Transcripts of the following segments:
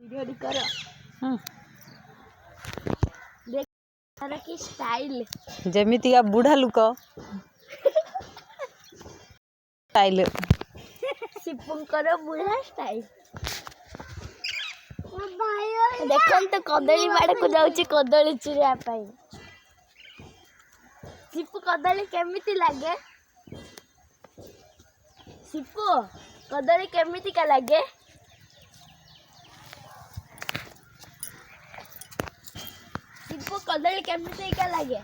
video कर देख तारा की स्टाइल जेमिति का बुढ़ा लुक स्टाइल सिपुंकर बुढ़ा स्टाइल देखन तो कदली बाड़ को जाउची कदली चुरिया पाई सिपु कदली केमिति लागे सिपु कदली केमिति का लागे सिपु कदली केमिति का लागे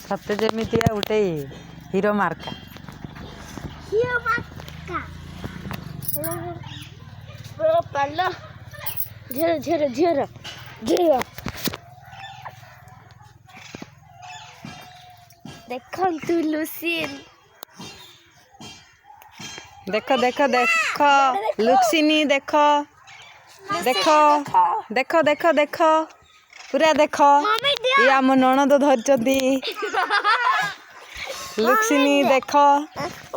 सत्य जेमिति उठे हीरो मार्का पालो झेर झेर झेर झेर देखन तू लुसीन देखो देखो देखो लुक्सिनी देखो देखो देखो देखो देखो पूरा देखो ये आम ननद धरचंदी लुक्सिनी देखो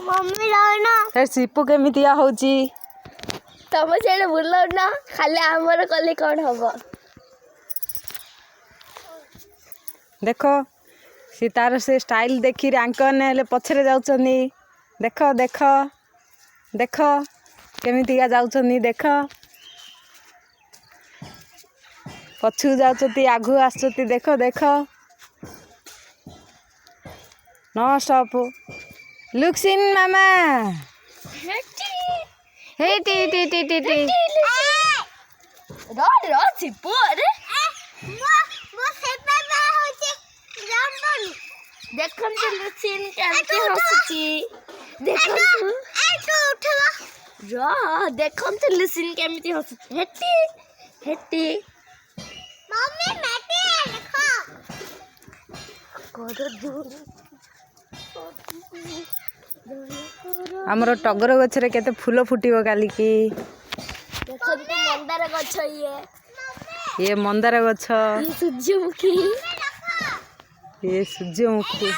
मम्मी रहना हे सिपु केमितिया होची तुम से बुलाओ ना खाली आमर कले कौन हम देखो सी तार से स्टाइल देखी आंकन हेले पछरे जाउचनी देखो देखो देखो केमितिया जाउचनी देखो पछु जाउचती आगु आसचती देखो देखो नो स्टॉप लुक्सिन मामा हे टी टी टी टी टी रोड रोड सिपु अरे वो सेपा बा होचे जामबन देखन तो लुसीन केमती हसची देखन तू ए तू उठला रा देखन तो लुसीन केमती हसची हेटी हेटी मम्मी मैटे देखो कोड दूर आमर टगर गछरे केते फूल फुटिबो काली की देखो तो मंदार गछ ये मंदार गछ ये सूर्यमुखी ये सूर्यमुखी